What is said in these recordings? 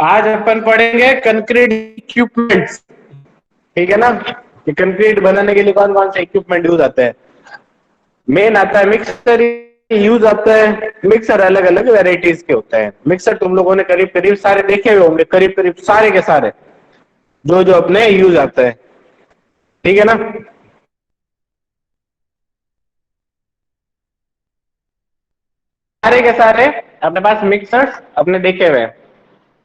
आज अपन पढ़ेंगे concrete equipments. ठीक है ना। कि कंक्रीट बनाने के लिए कौन कौन से इक्विपमेंट यूज आते हैं। मेन आता है मिक्सर यूज आता है। मिक्सर अलग अलग वेराइटीज के होते हैं। मिक्सर तुम लोगों ने करीब करीब सारे देखे हुए होंगे, करीब करीब सारे के सारे जो जो अपने यूज आता है। ठीक है ना। सारे के सारे अपने पास मिक्सर्स अपने देखे हुए हैं।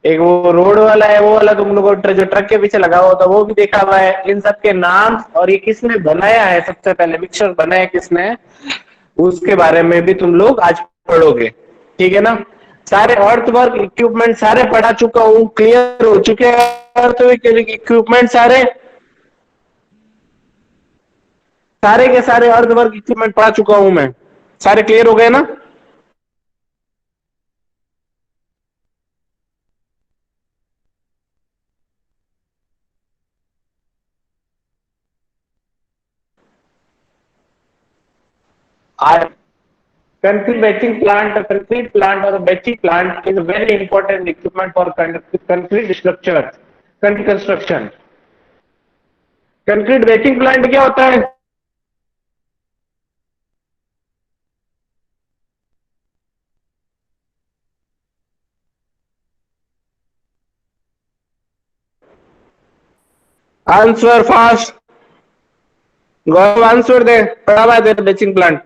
एक वो रोड वाला है, वो वाला तुम लोगों को जो ट्रक के पीछे लगा हुआ था वो भी देखा हुआ है। इन सब के नाम और ये किसने बनाया है, सबसे पहले मिक्सर बनाया किसने, उसके बारे में भी तुम लोग आज पढ़ोगे। ठीक है ना। सारे अर्थ वर्क इक्विपमेंट सारे पढ़ा चुका हूँ, क्लियर हो चुके हैं अर्थ वर्क इक्विपमेंट सारे। सारे के सारे अर्थ वर्क इक्विपमेंट पढ़ा चुका हूं मैं। सारे क्लियर हो गए ना। आज concrete batching plant, a concrete plant or a batching plant is a very important equipment for concrete structure, concrete construction. Concrete batching plant क्या होता है। Answer fast. गौरव आंसर दे, पढ़ा हुआ है batching plant.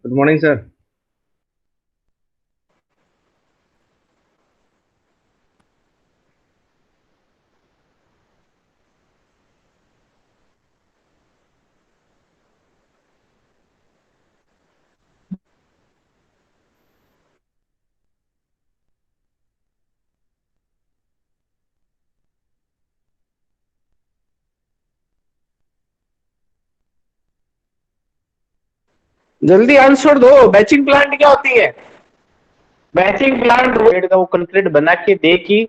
Good morning sir. जल्दी answer दो, batching plant क्या होती है। बैचिंग प्लांट रोड का वो कंक्रीट बना के देगी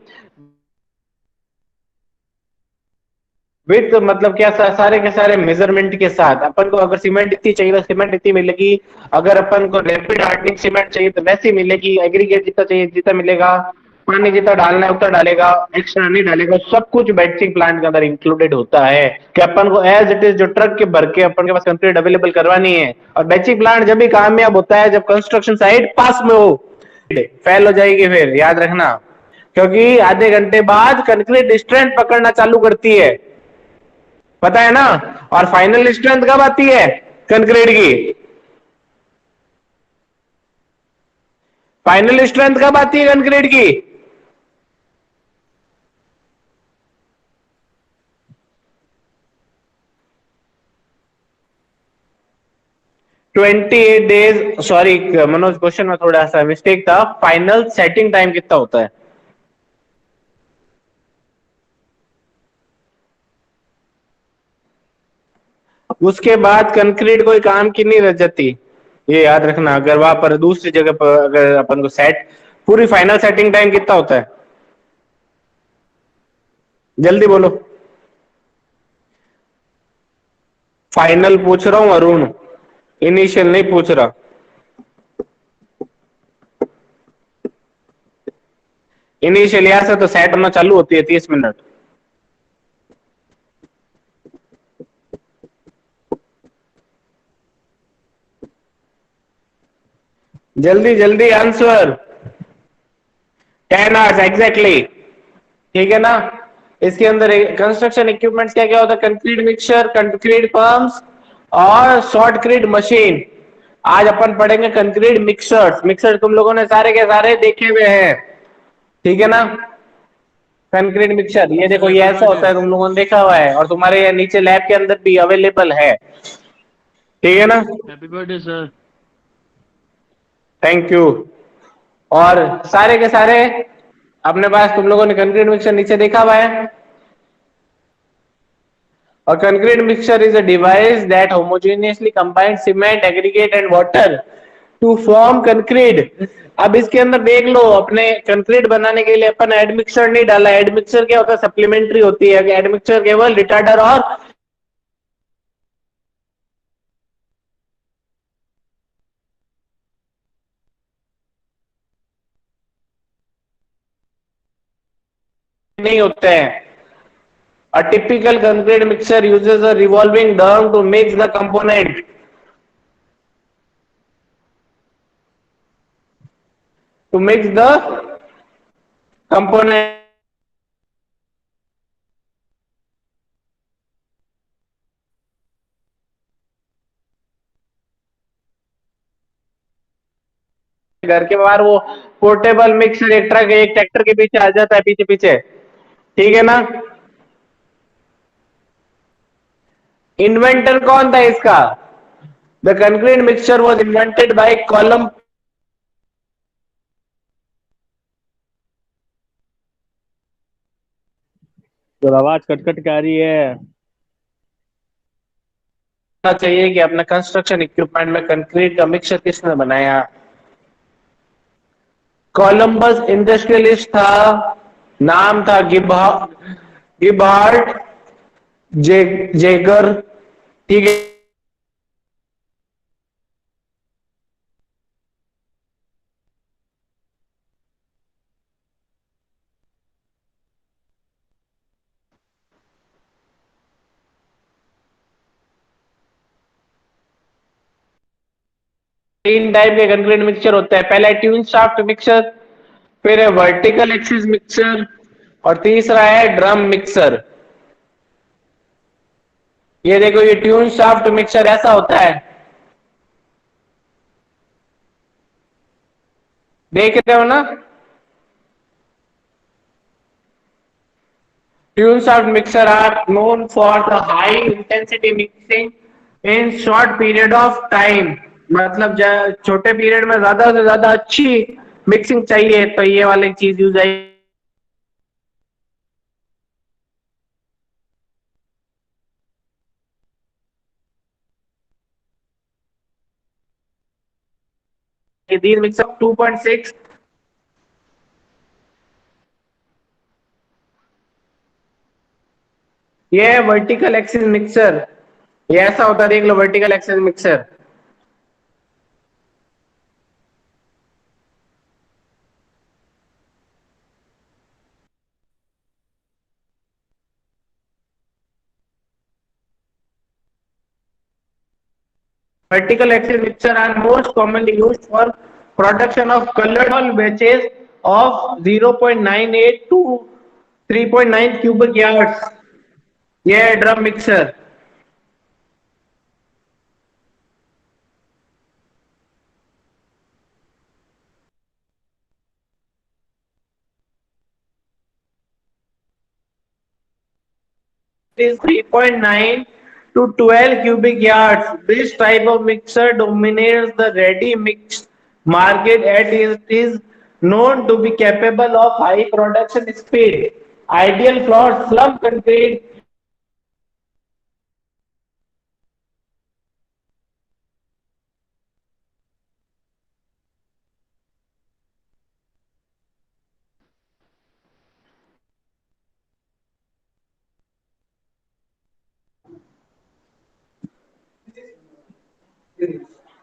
विथ मतलब क्या सारे के सारे मेजरमेंट के साथ। अपन को अगर सीमेंट इतनी चाहिए तो सीमेंट इतनी मिलेगी, अगर अपन को रैपिड हार्डनिंग सीमेंट चाहिए तो वैसी मिलेगी, एग्रीगेट जितना चाहिए जितना मिलेगा, पानी जितना डालना है उतना डालेगा, एक्स्ट्रा नहीं डालेगा। सब कुछ बैचिंग प्लांट के अंदर इंक्लूडेड होता है कि अपन को एज इट इज जो ट्रक के भर के अपन के पास कंक्रीट अवेलेबल करवानी है। और बैचिंग प्लांट जब भी कामयाब होता है जब कंस्ट्रक्शन साइट पास में हो। फेल हो जाएगी फिर याद रखना, क्योंकि आधे घंटे बाद कंक्रीट स्ट्रेंथ पकड़ना चालू करती है, पता है ना। और फाइनल स्ट्रेंथ कब आती है कंक्रीट की, फाइनल स्ट्रेंथ कब आती है कंक्रीट की। 28 डेज। सॉरी मनोज, क्वेश्चन में थोड़ा सा मिस्टेक था। फाइनल सेटिंग टाइम कितना होता है। उसके बाद कंक्रीट कोई काम की नहीं रह जाती, ये याद रखना। अगर वहां पर दूसरी जगह पर अगर अपन को सेट पूरी फाइनल सेटिंग टाइम कितना होता है, जल्दी बोलो। फाइनल पूछ रहा हूं अरुण, इनिशियल नहीं पूछ रहा। इनिशियल यहां से तो सेट होना चालू होती है 30 मिनट। जल्दी जल्दी आंसर। 10 hours exactly. ठीक है ना। इसके अंदर कंस्ट्रक्शन इक्विपमेंट्स क्या क्या होता है, कंक्रीट मिक्सचर, कंक्रीट पम्प्स और शॉर्टक्रीट मशीन। आज अपन पढ़ेंगे कंक्रीट मिक्सर्स। मिक्सर तुम लोगों ने सारे के सारे देखे हुए हैं, ठीक है ना। कंक्रीट मिक्सचर ये देखो, ये ऐसा होता है, तुम लोगों ने देखा हुआ है और तुम्हारे ये नीचे लैब के अंदर भी अवेलेबल है, ठीक है ना। Happy birthday sir. Thank you. और सारे के सारे अपने पास तुम लोगों ने कंक्रीट मिक्सचर नीचे देखा हुआ है। A concrete mixture is a device that homogeneously combines cement, aggregate and water to form concrete. अब इसके अंदर देख लो, अपने कंक्रीट बनाने के लिए अपन एडमिक्सर नहीं डाला। एडमिक्सर क्या होता है? सप्लीमेंट्री होती है। एडमिक्सर केवल रिटार्डर और नहीं होते हैं। A typical concrete mixer uses a revolving drum to mix the component. To mix the component घर के बाहर वो पोर्टेबल मिक्सर एक ट्रक एक ट्रैक्टर के पीछे आ जाता है, पीछे पीछे। ठीक है ना? इन्वेंटर कौन था इसका? The concrete mixture was invented by column. तो आवाज कट कट के आ रही है। चाहिए कि अपने कंस्ट्रक्शन इक्विपमेंट में कंक्रीट का मिक्सचर किसने बनाया? कोलंबस इंडस्ट्रियलिस्ट था। नाम था गिबहार्ट जेगर। ठीक है। 3 टाइप के कंक्रीट मिक्सचर होते हैं। पहला है ट्यून शाफ्ट मिक्सर, फिर है वर्टिकल एक्सिस मिक्सर, और तीसरा है ड्रम मिक्सर। ये देखो, ये ट्यून शाफ्ट मिक्सर ऐसा होता है, देख रहे हो ना? Twin shaft mixer are known for the high intensity mixing in short period of time. मतलब छोटे पीरियड में ज्यादा से ज्यादा अच्छी मिक्सिंग चाहिए तो ये वाली चीज यूज आएगी। these mixer 2.6। ये है वर्टिकल एक्सिस मिक्सर। ये ऐसा होता है, देख लो, vertical axis mixer. Vertical axis mixer are most commonly used for production of colored batches of 0.98 to 3.9 cubic yards। ये है drum mixer. Is 3.9 to 12 cubic yards। This type of mixer dominates the ready mix market and it is known to be capable of high production speed, ideal for slump concrete।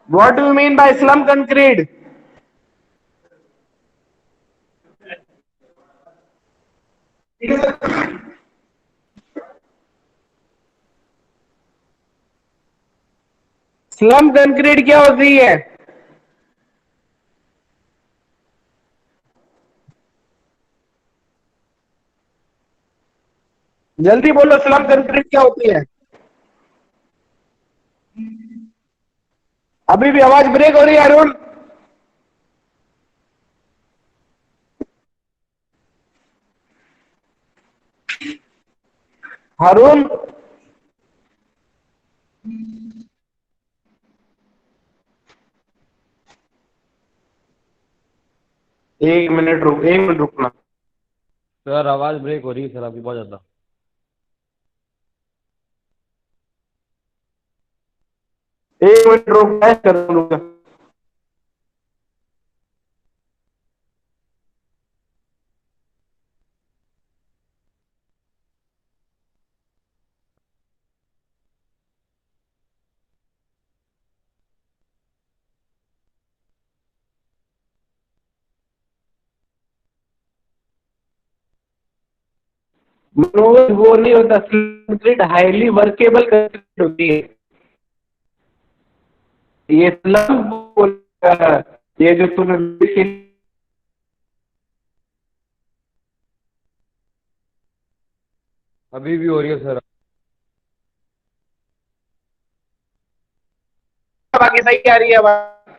What do you mean by slump concrete? Slum concrete क्या होती है? जल्दी बोलो, slum concrete क्या होती है? अभी भी आवाज ब्रेक हो रही है अरुण। अरुण, 1 मिनट रुक, 1 मिनट रुकना। सर आवाज ब्रेक हो रही है सर अभी बहुत ज्यादा। 1 मिनट रुक, मैं कर लूंगा। मनोज वो नहीं होता, कंक्रीट हाईली वर्केबल कंक्रीट होती है। ये स्लम, ये जो तूने अभी भी हो रही है सर। बाकी सही आ रही है आवाज?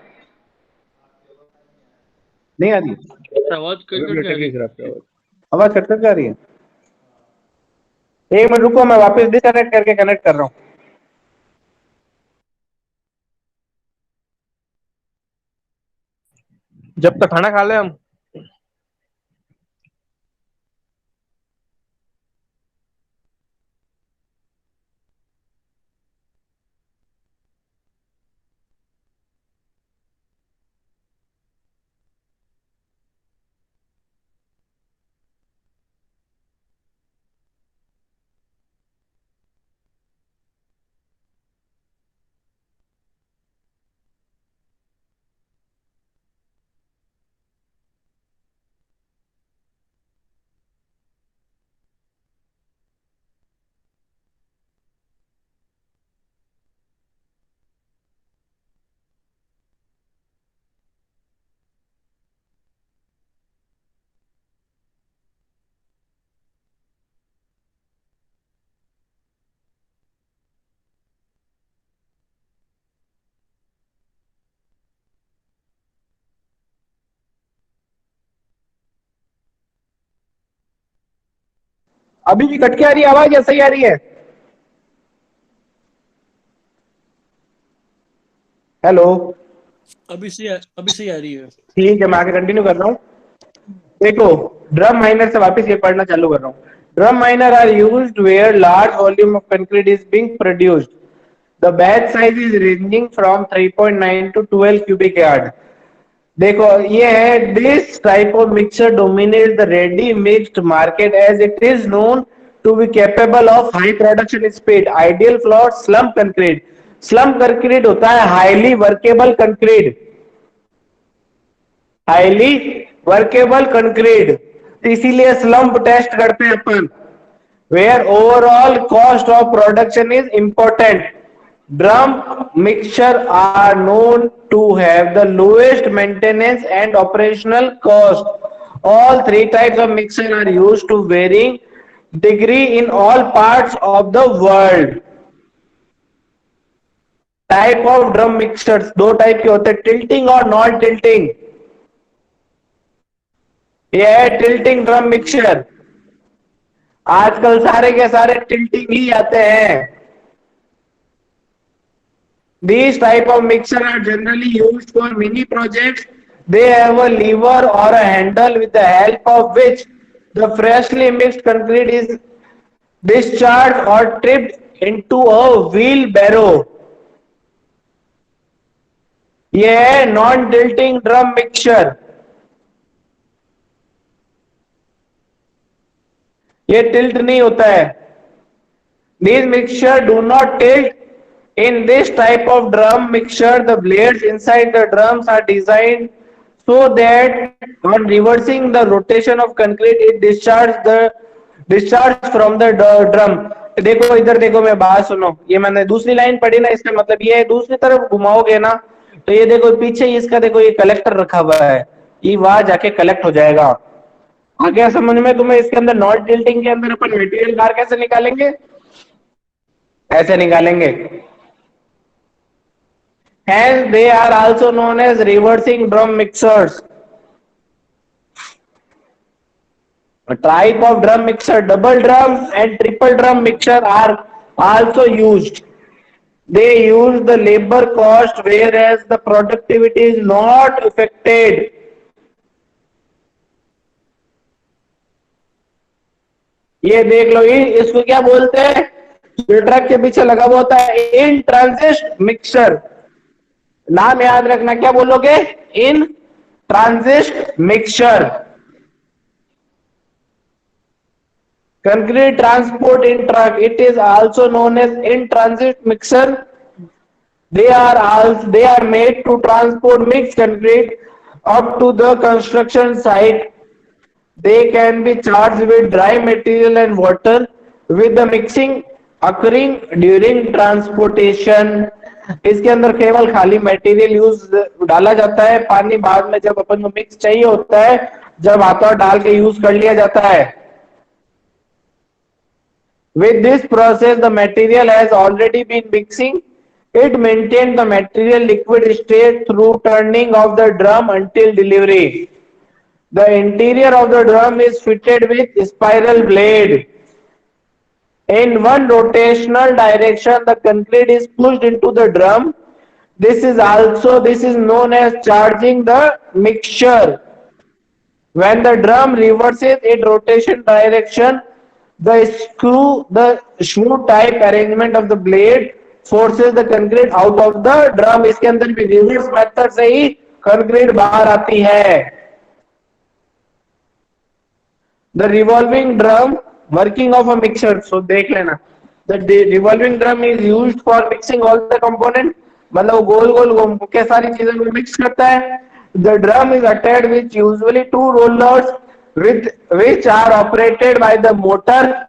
नहीं आ रही? आवाज कट कट के आ रही है। आवाज कट कट आ रही है। एक मिनट रुको, मैं वापस डिस्कनेक्ट करके कनेक्ट कर रहा हूँ। जब तक खाना खा ले हम। अभी भी कट के आ रही है आवाज या सही आ रही है? हेलो। अभी सही आ रही है। ठीक है, मैं आगे कंटिन्यू कर रहा हूँ। देखो, ड्रम माइनर से वापस ये पढ़ना चालू कर रहा हूँ। Drum mixer are used where large volume of concrete is being produced. The batch size is ranging from 3.9 to 12 cubic yard. देखो ये है, this type of mixture dominate the ready mixed market as it is known to be capable of high production speed. Ideal floor slump concrete. Slump concrete होता है highly workable concrete, highly workable concrete. इसीलिए slump test करते हैं अपन, where overall cost of production is important. Drum mixture are known to have the lowest maintenance and operational cost. All three types of mixture are used to varying degree in all parts of the world. Type of drum mixtures दो type के होते हैं, tilting और non tilting. ये है tilting drum mixture. आजकल सारे के सारे टिल्टिंग ही आते हैं। These type of mixer are generally used for mini projects. They have a lever or a handle with the help of which the freshly mixed concrete is discharged or tripped into a wheelbarrow. ये है non tilting drum mixture. ये tilt नहीं होता है। These mixture do not tilt. In this type of drum mixture, the blades inside the drums are designed so that on reversing the rotation of concrete, it discharge from the drum. देखो इधर देखो, मैं बात सुनो, ये मैंने दूसरी line पढ़ी ना, इसका मतलब ये है दूसरी तरफ घुमाओगे ना तो ये देखो पीछे इसका देखो ये कलेक्टर रखा हुआ है, ये वहां जाके कलेक्ट हो जाएगा। आ गया समझ में तुम्हें? इसके अंदर नॉट टिल्टिंग के अंदर अपन मटेरियल बाहर कैसे निकालेंगे? ऐसे निकालेंगे। Hence, they are also known as reversing drum mixers. A type of drum mixer, double drum and triple drum mixer are also used. They use the labor cost whereas the productivity is not affected. ये देख लो, इसको क्या बोलते हैं? जो truck के पीछे लगा हुआ होता है, इन ट्रांजिस्ट मिक्सर। नाम याद रखना, क्या बोलोगे? इन ट्रांजिस्ट mixture. Concrete transport in truck, it is also known as in transit mixer. They are made to transport mixed concrete up to the construction site. they can be charged with dry material and water with the mixing occurring during transportation. इसके अंदर केवल खाली material use डाला जाता है, पानी बाद में जब अपन को मिक्स चाहिए होता है, जब हाथों डाल के यूज कर लिया जाता है. With this process, the material has already been mixing. It maintains the material liquid state through turning of the drum until delivery. The interior of the drum is fitted with spiral blade. In one rotational direction, the concrete is pushed into the drum. This is known as charging the mixture. When the drum reverses in rotation direction, the screw type arrangement of the blade forces the concrete out of the drum. इसके अंदर भी reverse method से ही concrete बाहर आती है. The revolving drum working of a mixer. So देख लेना. The revolving drum is used for mixing all the component. मतलब गोल गोल घूम के सारी चीजें को मिक्स करता है. The drum is attached with usually two rollers with which are operated by the motor.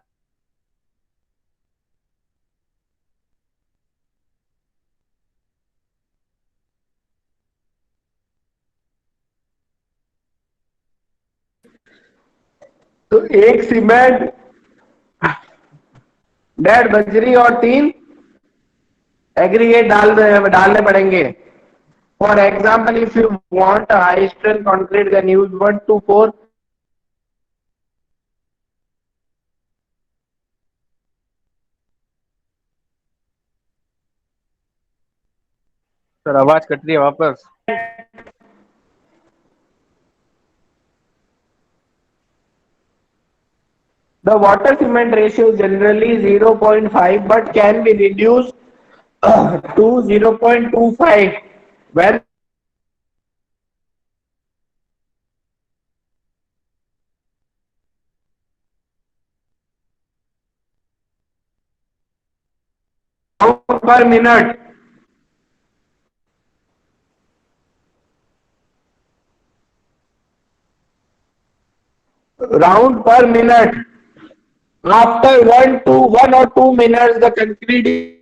तो एक सीमेंट डेढ़ बजरी और 3 एग्रीगेट डालने पड़ेंगे. For example, if you want a high strength concrete, then use 1 to 4. Sir आवाज कट रही है वापस. The water cement ratio is generally 0.5 but can be reduced to 0.25 when per minute. Round per minute. After 1 or 2 minutes, the concrete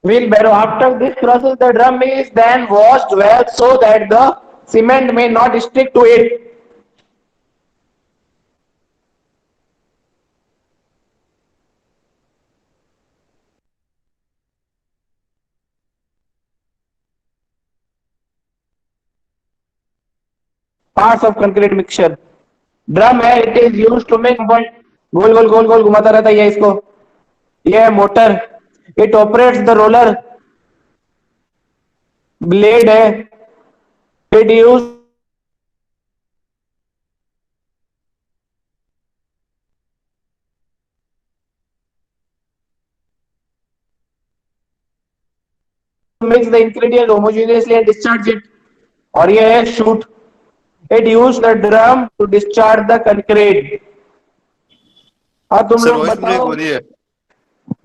wheelbarrow. After this process, the drum is then washed well so that the cement may not stick to it. Parts of concrete mixture. Drum है, it is use to make गोल गोल गोल गोल घुमाता रहता है इसको. ये है motor. It operates the roller. Blade है. It use mix the ingredient homogeneously and discharge it. और ये है chute. It use the drum to discharge the concrete. अब तुम लोग बताओ.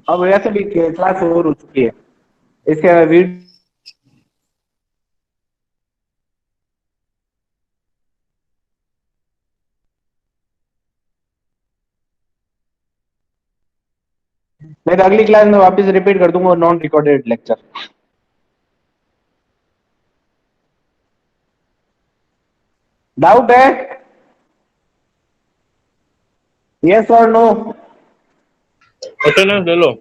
अब वैसे भी क्लास ओवर हो चुकी है. इसके वीडियो मैं अगली क्लास में वापस रिपीट कर दूंगा नॉन रिकॉर्डेड लेक्चर. डाउट है? यस और नो? अटेंडेंस ले लो.